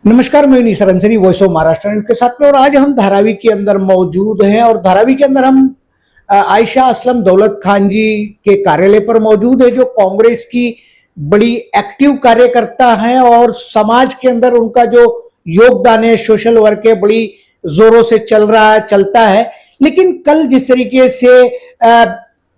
नमस्कार, मैं Nisar Ansari voice of Maharashtra के साथ में। और आज हम धारावी के अंदर मौजूद हैं और धारावी के अंदर हम आयशा असलम दौलत खान जी के कार्यालय पर मौजूद है, जो कांग्रेस की बड़ी एक्टिव कार्यकर्ता हैं और समाज के अंदर उनका जो योगदान है, सोशल वर्क है, बड़ी जोरों से चलता है। लेकिन कल जिस तरीके से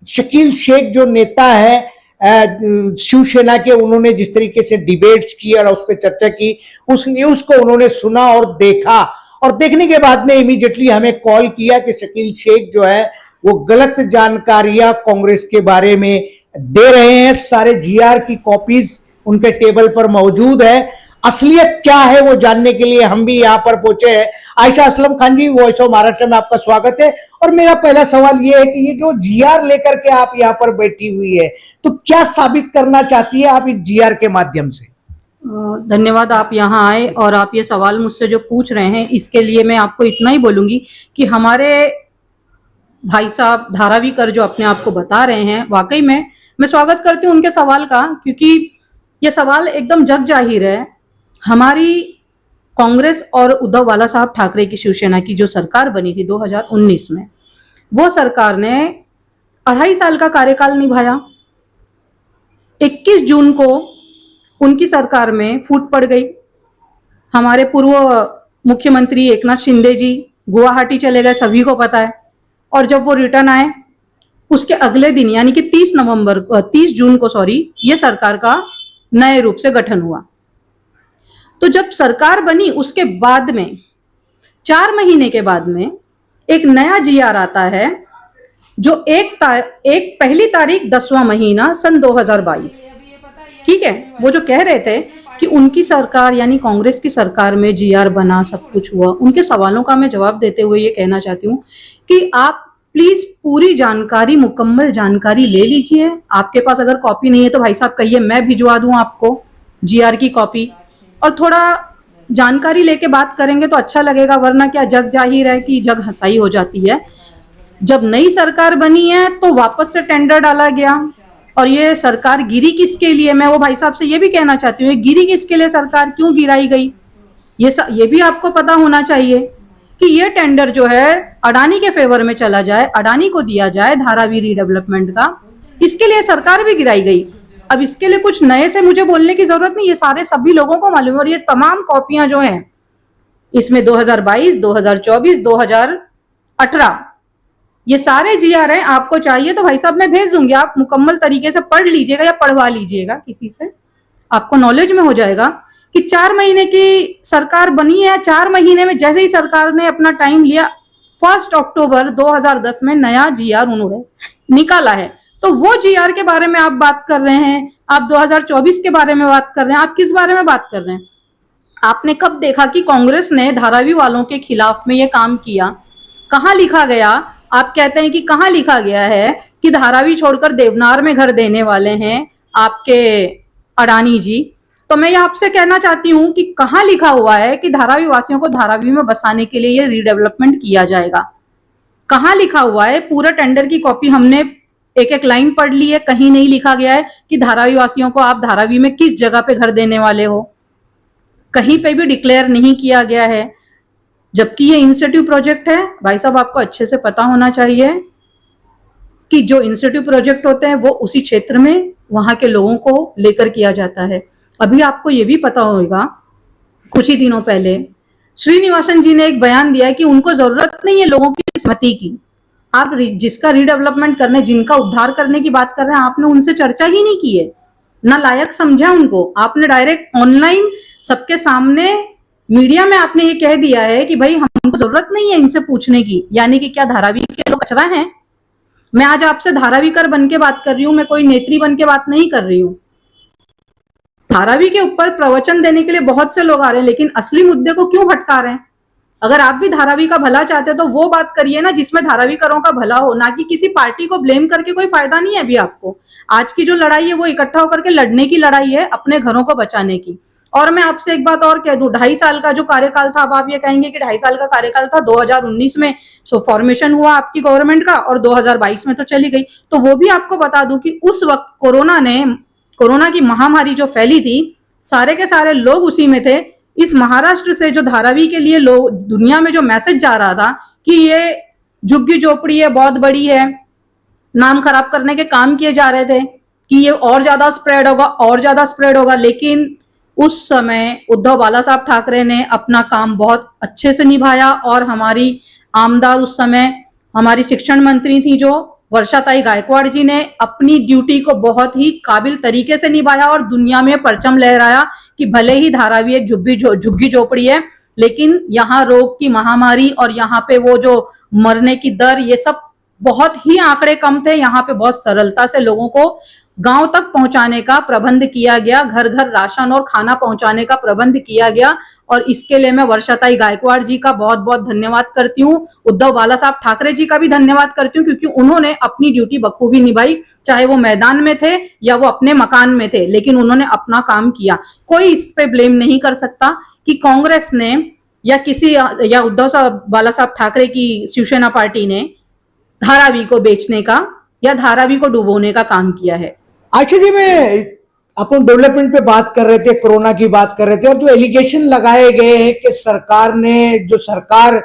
शकील शेख जो नेता है शिवसेना के, उन्होंने जिस तरीके से डिबेट्स की और उस पर चर्चा की, उस न्यूज को उन्होंने सुना और देखा, और देखने के बाद में इमीडिएटली हमें कॉल किया कि शकील शेख जो है वो गलत जानकारियां कांग्रेस के बारे में दे रहे हैं। सारे जीआर की कॉपीज उनके टेबल पर मौजूद है। असलियत क्या है वो जानने के लिए हम भी यहां पर पहुंचे हैं। आयशा असलम खान जी, वॉइस ऑफ महाराष्ट्र में आपका स्वागत है। और मेरा पहला सवाल ये है कि ये जो जीआर लेकर के आप यहां पर बैठी हुई है, तो क्या साबित करना चाहती है आप इस जीआर के माध्यम से? धन्यवाद, आप यहाँ आए और आप ये सवाल मुझसे जो पूछ रहे हैं, इसके लिए मैं आपको इतना ही बोलूंगी कि हमारे भाई साहब धारावीकर जो अपने आप को बता रहे हैं, वाकई में मैं स्वागत करती हूँ उनके सवाल का, क्योंकि ये सवाल एकदम जग जाहिर है। हमारी कांग्रेस और उद्धव बाला साहब ठाकरे की शिवसेना की जो सरकार बनी थी 2019 में, वो सरकार ने 2.5 साल का कार्यकाल निभाया। 21 जून को उनकी सरकार में फूट पड़ गई। हमारे पूर्व मुख्यमंत्री एकनाथ शिंदे जी गुवाहाटी चले गए, सभी को पता है। और जब वो रिटर्न आए, उसके अगले दिन यानी कि 30 जून को ये सरकार का नए रूप से गठन हुआ। तो जब सरकार बनी, उसके बाद में 4 महीने के बाद में एक नया जीआर आता है, जो एक पहली तारीख 10वां महीना सन 2022। ठीक है, वो जो कह रहे थे कि उनकी सरकार यानी कांग्रेस की सरकार में जीआर बना, सब कुछ हुआ, उनके सवालों का मैं जवाब देते हुए ये कहना चाहती हूँ कि आप प्लीज पूरी जानकारी, मुकम्मल जानकारी ले लीजिए। आपके पास अगर कॉपी नहीं है तो भाई साहब कहिए, मैं भिजवा दूं आपको जीआर की कॉपी। और थोड़ा जानकारी लेके बात करेंगे तो अच्छा लगेगा, वरना क्या जग जाहिर है कि जग हंसाई हो जाती है। जब नई सरकार बनी है तो वापस से टेंडर डाला गया, और ये सरकार गिरी किसके लिए, मैं वो भाई साहब से ये भी कहना चाहती हूँ, गिरी किसके लिए, सरकार क्यों गिराई गई, ये भी आपको पता होना चाहिए कि ये टेंडर जो है अडानी के फेवर में चला जाए, अडानी को दिया जाए धारावी रीडेवलपमेंट का, इसके लिए सरकार भी गिराई गई। अब इसके लिए कुछ नए से मुझे बोलने की जरूरत नहीं, ये सारे सभी लोगों को मालूम है। और ये तमाम कॉपियां जो हैं, इसमें 2022, 2024, 2018 ये सारे जीआर हैं। आपको चाहिए तो भाई साहब मैं भेज दूंगी, आप मुकम्मल तरीके से पढ़ लीजिएगा या पढ़वा लीजिएगा किसी से, आपको नॉलेज में हो जाएगा कि 4 महीने की सरकार बनी है। 4 महीने में जैसे ही सरकार ने अपना टाइम लिया, 1 अक्टूबर 2010 में नया जीआर उन्होंने निकाला है। तो वो जीआर के बारे में आप बात कर रहे हैं, आप 2024 के बारे में बात कर रहे हैं, आप किस बारे में बात कर रहे हैं? आपने कब देखा कि कांग्रेस ने धारावी वालों के खिलाफ में ये काम किया? कहाँ लिखा गया? आप कहते हैं कि कहाँ लिखा गया है कि धारावी छोड़कर देवनार में घर देने वाले हैं आपके अडानी जी। तो मैं आपसे कहना चाहती हूँ कि कहाँ लिखा हुआ है कि धारावी वासियों को धारावी में बसाने के लिए ये रीडेवलपमेंट किया जाएगा? कहाँ लिखा हुआ है? पूरा टेंडर की कॉपी हमने एक एक लाइन पढ़ ली है, कहीं नहीं लिखा गया है कि धारावी वासियों को आप धारावी में किस जगह पे घर देने वाले हो, कहीं पे भी डिक्लेयर नहीं किया गया है। जबकि ये इंसेंटिव प्रोजेक्ट है, भाई साहब आपको अच्छे से पता होना चाहिए कि जो इंसेंटिव प्रोजेक्ट होते हैं वो उसी क्षेत्र में वहां के लोगों को लेकर किया जाता है। अभी आपको ये भी पता होगा, कुछ ही दिनों पहले श्रीनिवासन जी ने एक बयान दिया है कि उनको जरूरत नहीं है लोगों की सहमति की। आप जिसका रीडेवलपमेंट करने, जिनका उद्धार करने की बात कर रहे हैं, आपने उनसे चर्चा ही नहीं की है, ना लायक समझा उनको। आपने डायरेक्ट ऑनलाइन सबके सामने मीडिया में आपने ये कह दिया है कि भाई हमको जरूरत नहीं है इनसे पूछने की। यानी कि क्या धारावी के लोग कचरा हैं? मैं आज आपसे धारावीकर बन के बात कर रही हूँ, मैं कोई नेत्री बन के बात नहीं कर रही हूँ। धारावी के ऊपर प्रवचन देने के लिए बहुत से लोग आ रहे हैं, लेकिन असली मुद्दे को क्यों भटका रहे हैं? अगर आप भी धारावी का भला चाहते हैं तो वो बात करिए ना जिसमें धारावीकरों का भला हो, ना कि किसी पार्टी को ब्लेम करके कोई फायदा नहीं है। अभी आपको आज की जो लड़ाई है वो इकट्ठा होकर के लड़ने की लड़ाई है, अपने घरों को बचाने की। और मैं आपसे एक बात और कह दूं, 2.5 साल का जो कार्यकाल था, अब आप ये कहेंगे कि 2.5 साल का कार्यकाल था, 2019 में फॉर्मेशन हुआ आपकी गवर्नमेंट का और 2022 में तो चली गई। तो वो भी आपको बता दूं कि उस वक्त कोरोना की महामारी जो फैली थी, सारे के सारे लोग उसी में थे। इस महाराष्ट्र से जो धारावी के लिए लोग दुनिया में जो मैसेज जा रहा था कि ये झुग्गी झोपड़ी है, बहुत बड़ी है, नाम खराब करने के काम किए जा रहे थे कि ये और ज्यादा स्प्रेड होगा, और ज्यादा स्प्रेड होगा, लेकिन उस समय उद्धव बाला साहब ठाकरे ने अपना काम बहुत अच्छे से निभाया और हमारी आमदार उस समय हमारी शिक्षण मंत्री थी जो वर्षाताई गायकवाड़ जी ने अपनी ड्यूटी को बहुत ही काबिल तरीके से निभाया और दुनिया में परचम लहराया कि भले ही धारावी एक झुग्गी झोपड़ी है, लेकिन यहाँ रोग की महामारी और यहाँ पे वो जो मरने की दर, ये सब बहुत ही आंकड़े कम थे। यहाँ पे बहुत सरलता से लोगों को गांव तक पहुंचाने का प्रबंध किया गया, घर घर राशन और खाना पहुंचाने का प्रबंध किया गया और इसके लिए मैं वर्षाताई गायकवाड़ जी का बहुत बहुत धन्यवाद करती हूँ। उद्धव बाला साहब ठाकरे जी का भी धन्यवाद करती हूँ क्योंकि उन्होंने अपनी ड्यूटी बखूबी निभाई, चाहे वो मैदान में थे या वो अपने मकान में थे, लेकिन उन्होंने अपना काम किया। कोई इस पे ब्लेम नहीं कर सकता कि कांग्रेस ने या उद्धव बाला साहब ठाकरे की शिवसेना पार्टी ने धारावी को बेचने का या धारावी को डुबोने का काम किया है। आशा जी, मैं अपन डेवलपमेंट पे बात कर रहे थे, कोरोना की बात कर रहे थे और जो एलिगेशन लगाए गए हैं कि सरकार ने, जो सरकार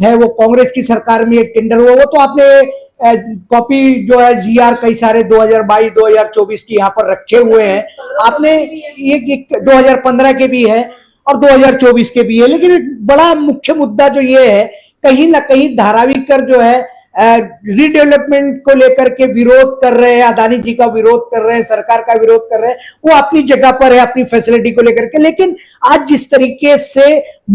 है वो कांग्रेस की सरकार में एक टेंडर हुआ, वो तो आपने कॉपी जो है जीआर कई सारे 2022 2024 की यहाँ पर रखे हुए हैं, आपने एक 2015 के भी है और 2024 के भी है, लेकिन एक बड़ा मुख्य मुद्दा जो ये है, कहीं ना कहीं धारावी कर जो है रीडेवलपमेंट को लेकर के विरोध कर रहे हैं, अदानी जी का विरोध कर रहे हैं, सरकार का विरोध कर रहे हैं, वो अपनी जगह पर है अपनी फैसिलिटी को लेकर के। लेकिन आज जिस तरीके से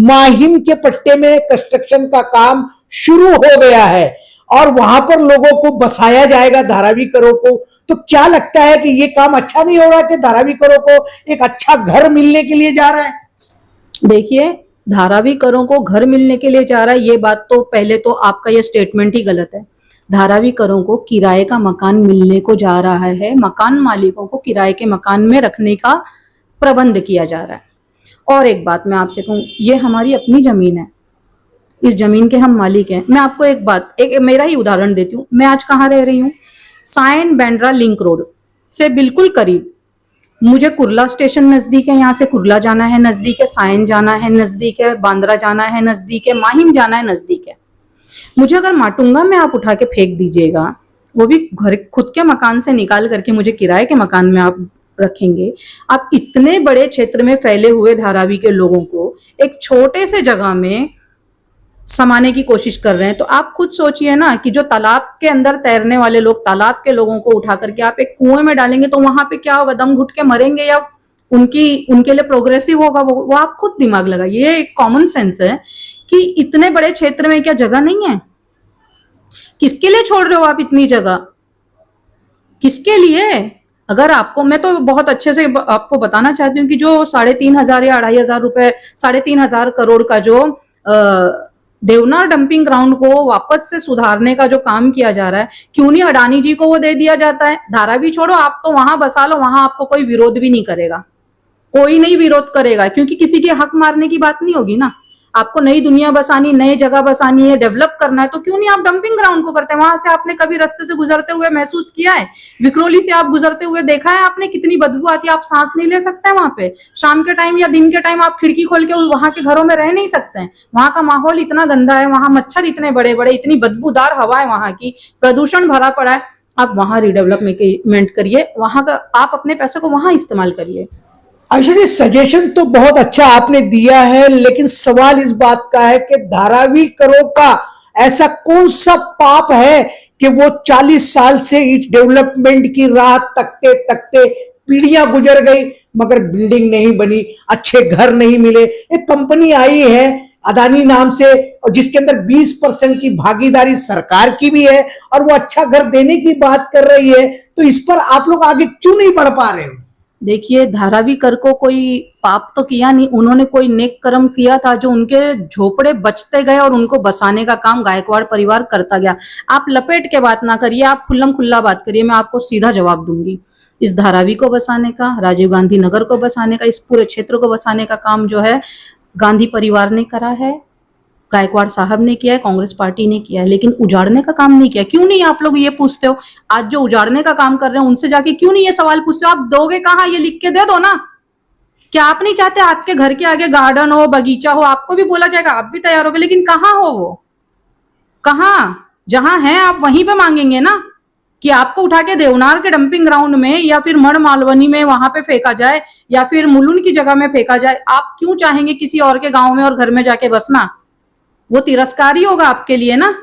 माहिम के पट्टे में कंस्ट्रक्शन का काम शुरू हो गया है और वहां पर लोगों को बसाया जाएगा धारावीकरों को, तो क्या लगता है कि ये काम अच्छा नहीं हो रहा कि धारावीकरों को एक अच्छा घर मिलने के लिए जा रहा है? देखिए, धारावीकरों को घर मिलने के लिए जा रहा है, ये बात तो पहले तो आपका ये स्टेटमेंट ही गलत है। धारावीकरों को किराए का मकान मिलने को जा रहा है, मकान मालिकों को किराए के मकान में रखने का प्रबंध किया जा रहा है। और एक बात मैं आपसे कहूँ, ये हमारी अपनी जमीन है, इस जमीन के हम मालिक हैं। मैं आपको एक मेरा ही उदाहरण देती हूँ। मैं आज कहाँ रह रही हूँ? सायन बैंड्रा लिंक रोड से बिल्कुल करीब। मुझे कुर्ला स्टेशन नजदीक है, यहाँ से कुर्ला जाना है नजदीक है, सायन जाना है नजदीक है, बांद्रा जाना है नजदीक है, माहिम जाना है नजदीक है। मुझे अगर माटुंगा में आप उठा के फेंक दीजिएगा, वो भी घर खुद के मकान से निकाल करके मुझे किराए के मकान में आप रखेंगे, आप इतने बड़े क्षेत्र में फैले हुए धारावी के लोगों को एक छोटे से जगह में समाने की कोशिश कर रहे हैं, तो आप खुद सोचिए ना कि जो तालाब के अंदर तैरने वाले लोग, तालाब के लोगों को उठा करके आप एक कुएं में डालेंगे तो वहां पे क्या होगा? दम घुट के मरेंगे या उनके लिए प्रोग्रेसिव होगा? वो आप खुद दिमाग लगाइए। ये एक कॉमन सेंस है कि इतने बड़े क्षेत्र में क्या जगह नहीं है? किसके लिए छोड़ रहे हो आप इतनी जगह? किसके लिए? अगर आपको, मैं तो बहुत अच्छे से आपको बताना चाहती हूँ कि जो 3,500 या 2,500 रुपए, 3,500 करोड़ का जो देवनार डंपिंग ग्राउंड को वापस से सुधारने का जो काम किया जा रहा है, क्यों नहीं अडानी जी को वो दे दिया जाता है? धारावी छोड़ो, आप तो वहां बसा लो, वहां आपको कोई विरोध भी नहीं करेगा, कोई नहीं विरोध करेगा, क्योंकि किसी के हक मारने की बात नहीं होगी ना। आपको नई दुनिया बसानी, नई जगह बसानी है, डेवलप करना है, तो क्यों नहीं आप डंपिंग ग्राउंड को करते हैं? वहां से आपने कभी रास्ते से गुजरते हुए महसूस किया है? विक्रोली से आप गुजरते हुए देखा है आपने कितनी बदबू आती है? आप सांस नहीं ले सकते हैं वहां पे। शाम के टाइम या दिन के टाइम आप खिड़की खोल के वहां के घरों में रह नहीं सकते हैं। वहां का माहौल इतना गंदा है, वहां मच्छर इतने बड़े बड़े, इतनी बदबूदार हवा है, वहां की प्रदूषण भरा पड़ा है। आप वहां रिडेवलपमेंट करिए, वहां का आप अपने पैसे को वहां इस्तेमाल करिए। आशा जी, सजेशन तो बहुत अच्छा आपने दिया है, लेकिन सवाल इस बात का है कि धारावीकरों का ऐसा कौन सा पाप है कि वो 40 साल से इस डेवलपमेंट की राह तकते तकते पीढ़ियां गुजर गई मगर बिल्डिंग नहीं बनी, अच्छे घर नहीं मिले। एक कंपनी आई है अदानी नाम से और जिसके अंदर 20% की भागीदारी सरकार की भी है और वो अच्छा घर देने की बात कर रही है, तो इस पर आप लोग आगे क्यों नहीं बढ़ पा रहे हो? देखिए, धारावीकर को कोई पाप तो किया नहीं, उन्होंने कोई नेक कर्म किया था जो उनके झोपड़े बचते गए और उनको बसाने का काम गायकवाड़ परिवार करता गया। आप लपेट के बात ना करिए, आप खुल्लम खुल्ला बात करिए, मैं आपको सीधा जवाब दूंगी। इस धारावी को बसाने का, राजीव गांधी नगर को बसाने का, इस पूरे क्षेत्र को बसाने का काम जो है गांधी परिवार ने करा है, गायकवाड़ साहब ने किया है, कांग्रेस पार्टी ने किया है, लेकिन उजाड़ने का काम नहीं किया। क्यों नहीं आप लोग ये पूछते हो? आज जो उजाड़ने का काम कर रहे हैं उनसे जाके क्यों नहीं ये सवाल पूछते हो? आप दोगे कहाँ? ये लिख के दे दो ना, क्या आप नहीं चाहते आपके घर के आगे गार्डन हो, बगीचा हो? आपको भी बोला जाएगा, आप भी तैयार हो, लेकिन कहाँ हो वो? कहाँ? जहां है आप वहीं पे मांगेंगे ना, कि आपको उठा के देवनार के डंपिंग ग्राउंड में या फिर मड़ मालवनी में वहां पे फेंका जाए या फिर मुलुंड की जगह में फेंका जाए। आप क्यों चाहेंगे किसी और के गांव में और घर में जाके बसना? वो तिरस्कार ही होगा आपके लिए ना।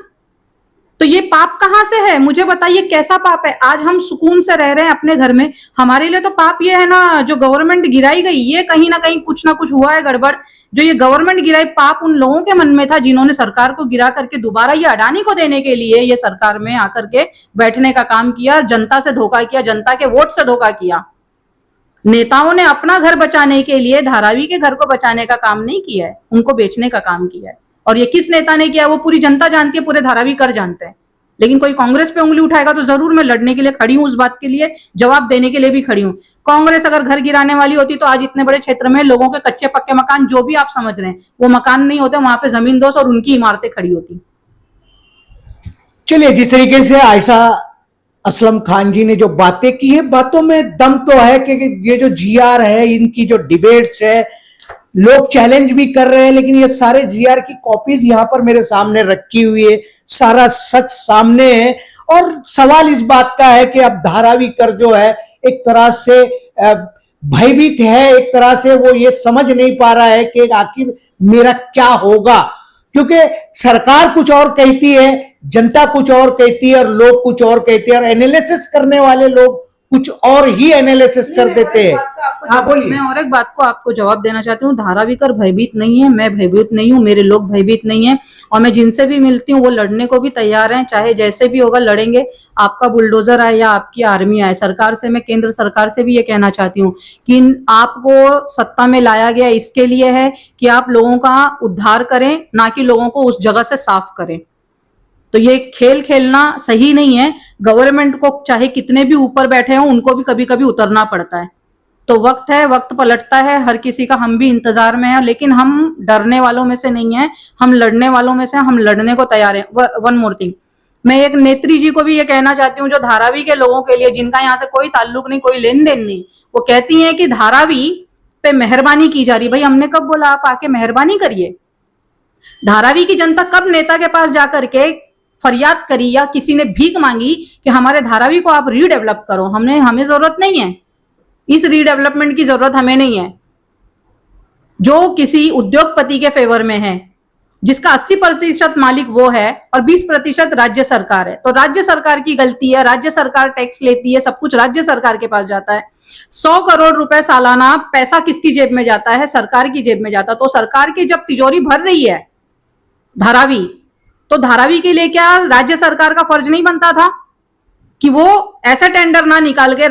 तो ये पाप कहाँ से है? मुझे बताइए, कैसा पाप है? आज हम सुकून से रह रहे हैं अपने घर में, हमारे लिए तो पाप ये है ना, जो गवर्नमेंट गिराई गई, ये कहीं ना कहीं कुछ ना कुछ हुआ है गड़बड़। जो ये गवर्नमेंट गिराई, पाप उन लोगों के मन में था जिन्होंने सरकार को गिरा करके दोबारा ये अडानी को देने के लिए ये सरकार में आकर के बैठने का काम किया, जनता से धोखा किया, जनता के वोट से धोखा किया। नेताओं ने अपना घर बचाने के लिए धारावी के घर को बचाने का काम नहीं किया है, उनको बेचने का काम किया है। और ये किस नेता ने किया वो पूरी जनता जानती है, पूरे धारावी कर जानते हैं। लेकिन कोई कांग्रेस पे उंगली उठाएगा तो जरूर मैं लड़ने के लिए खड़ी हूं, उस बात के लिए जवाब देने के लिए भी खड़ी हूं। कांग्रेस अगर घर गिराने वाली होती तो आज इतने बड़े क्षेत्र में लोगों के कच्चे पक्के मकान, जो भी आप समझ रहे हैं, वो मकान नहीं होते, वहां पे जमीन दोस्त और उनकी इमारतें खड़ी होती। चलिए, जिस तरीके से आयशा असलम खान जी ने जो बातें की है, बातों में दम तो है कि ये जो जीआर है, इनकी जो डिबेट्स है, लोग चैलेंज भी कर रहे हैं, लेकिन ये सारे जीआर की कॉपीज यहां पर मेरे सामने रखी हुई है, सारा सच सामने है। और सवाल इस बात का है कि अब धारावी कर जो है एक तरह से भयभीत है, एक तरह से वो ये समझ नहीं पा रहा है कि आखिर मेरा क्या होगा, क्योंकि सरकार कुछ और कहती है, जनता कुछ और कहती है और लोग कुछ और कहते हैं, और एनालिसिस करने वाले लोग कुछ और ही एनालिसिस कर देते हैं। हाँ, बोलिए। मैं और एक बात को आपको जवाब देना चाहती हूँ, धारावीकर भयभीत नहीं है, मैं भयभीत नहीं हूँ, मेरे लोग भयभीत नहीं है, और मैं जिनसे भी मिलती हूँ वो लड़ने को भी तैयार हैं, चाहे जैसे भी होगा लड़ेंगे। आपका बुलडोजर आए या आपकी आर्मी आए, सरकार से, मैं केंद्र सरकार से भी ये कहना चाहती हूँ कि आपको सत्ता में लाया गया इसके लिए है कि आप लोगों का उद्धार करें, ना कि लोगों को उस जगह से साफ करें। तो ये खेल खेलना सही नहीं है। गवर्नमेंट को चाहे कितने भी ऊपर बैठे हों, उनको भी कभी कभी उतरना पड़ता है। तो वक्त है, वक्त पलटता है हर किसी का, हम भी इंतजार में हैं, लेकिन हम डरने वालों में से नहीं है, हम लड़ने वालों में से, हम लड़ने को तैयार हैं। वन मोर थिंग, मैं एक नेत्री जी को भी ये कहना चाहती हूँ, जो धारावी के लोगों के लिए, जिनका यहाँ से कोई ताल्लुक नहीं, कोई लेन देन नहीं, वो कहती हैं कि धारावी पे मेहरबानी की जा रही। भाई, हमने कब बोला आप आके मेहरबानी करिए? धारावी की जनता कब नेता के पास जाकर के फरियाद करी या किसी ने भीख मांगी कि हमारे धारावी को आप रीडेवलप करो? हमें जरूरत नहीं है, इस रीडेवलपमेंट की जरूरत हमें नहीं है। जो किसी उद्योगपति के फेवर में है, जिसका 80% मालिक वो है और 20% राज्य सरकार है, तो राज्य सरकार की गलती है, राज्य सरकार टैक्स लेती है, सब कुछ राज्य सरकार के पास जाता है। 100 करोड़ रुपए सालाना पैसा किसकी जेब में जाता है? सरकार की जेब में जाता है। तो सरकार की जब तिजोरी भर रही है धारावी, तो धारावी के लिए क्या राज्य सरकार का फर्ज नहीं बनता था कि वो ऐसा टेंडर ना निकाल के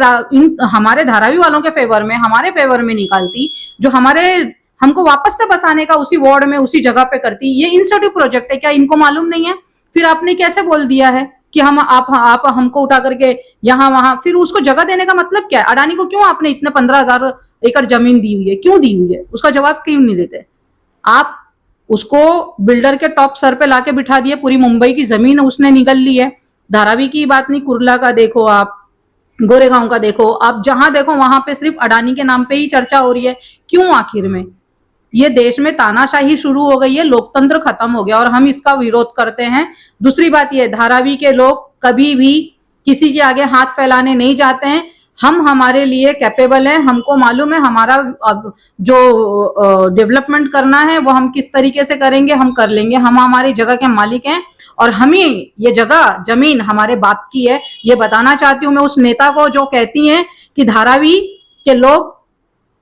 हमारे धारावी वालों के फेवर में, हमारे फेवर में निकालती, जो हमको वापस से बसाने का उसी वार्ड में, उसी जगह पे करती? ये इंसेंटिव प्रोजेक्ट है, क्या इनको मालूम नहीं है? फिर आपने कैसे बोल दिया है कि आप हमको उठा करके यहाँ वहां, फिर उसको जगह देने का मतलब क्या है? अडानी को क्यों आपने इतने 15,000 एकड़ जमीन दी हुई है, क्यों दी हुई है? उसका जवाब क्यों नहीं देते आप? उसको बिल्डर के टॉप सर पे लाके बिठा दिए, पूरी मुंबई की जमीन उसने निगल ली है। धारावी की बात नहीं, कुर्ला का देखो आप, गोरेगांव का देखो आप, जहां देखो वहां पे सिर्फ अडानी के नाम पे ही चर्चा हो रही है। क्यों? आखिर में ये देश में तानाशाही शुरू हो गई है, लोकतंत्र खत्म हो गया और हम इसका विरोध करते हैं। दूसरी बात ये, धारावी के लोग कभी भी किसी के आगे हाथ फैलाने नहीं जाते हैं। हम हमारे लिए कैपेबल हैं, हमको मालूम है हमारा जो डेवलपमेंट करना है वो हम किस तरीके से करेंगे, हम कर लेंगे। हम हमारी जगह के मालिक हैं और हमें ये जगह जमीन हमारे बाप की है। ये बताना चाहती हूँ मैं उस नेता को जो कहती हैं कि धारावी के लोग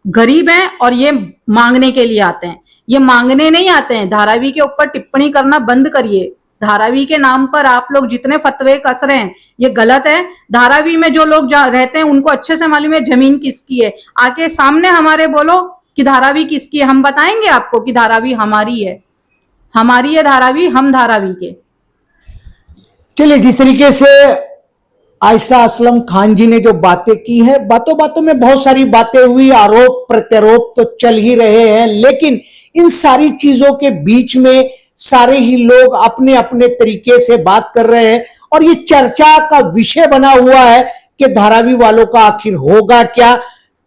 गरीब हैं और ये मांगने के लिए आते हैं। ये मांगने नहीं आते हैं। धारावी के ऊपर टिप्पणी करना बंद करिए। धारावी के नाम पर आप लोग जितने फतवे कस रहे हैं ये गलत है। धारावी में जो लोग रहते हैं उनको अच्छे से मालूम है जमीन किसकी है। आके सामने हमारे बोलो कि धारावी किसकी है, हम बताएंगे आपको कि धारावी हमारी है, हमारी है धारावी, हम धारावी के। चलिए, जिस तरीके से आयशा असलम खान जी ने जो बातें की है, बातों बातों में बहुत सारी बातें हुई, आरोप प्रत्यारोप तो चल ही रहे हैं, लेकिन इन सारी चीजों के बीच में सारे ही लोग अपने अपने तरीके से बात कर रहे हैं और ये चर्चा का विषय बना हुआ है कि धारावी वालों का आखिर होगा क्या।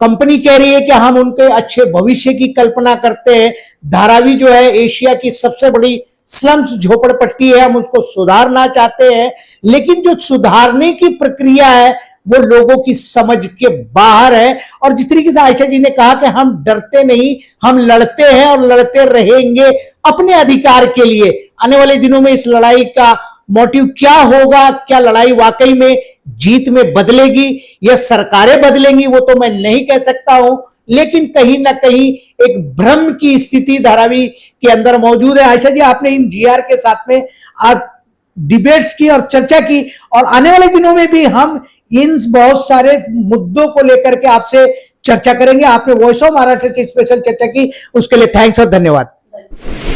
कंपनी कह रही है कि हम उनके अच्छे भविष्य की कल्पना करते हैं। धारावी जो है एशिया की सबसे बड़ी स्लम्स झोपड़पट्टी है, हम उसको सुधारना चाहते हैं, लेकिन जो सुधारने की प्रक्रिया है वो लोगों की समझ के बाहर है। और जिस तरीके से आयशा जी ने कहा कि हम डरते नहीं, हम लड़ते हैं और लड़ते रहेंगे अपने अधिकार के लिए। आने वाले दिनों में इस लड़ाई का मोटिव क्या होगा, क्या लड़ाई वाकई में जीत में बदलेगी या सरकारें बदलेंगी, वो तो मैं नहीं कह सकता हूं, लेकिन कहीं ना कहीं एक भ्रम की स्थिति धारावी के अंदर मौजूद है। आयशा जी, आपने इन जीआर के साथ में आप डिबेट्स की और चर्चा की, और आने वाले दिनों में भी हम इन बहुत सारे मुद्दों को लेकर के आपसे चर्चा करेंगे। आपने वॉइस ऑफ महाराष्ट्र से स्पेशल चर्चा की, उसके लिए थैंक्स और धन्यवाद।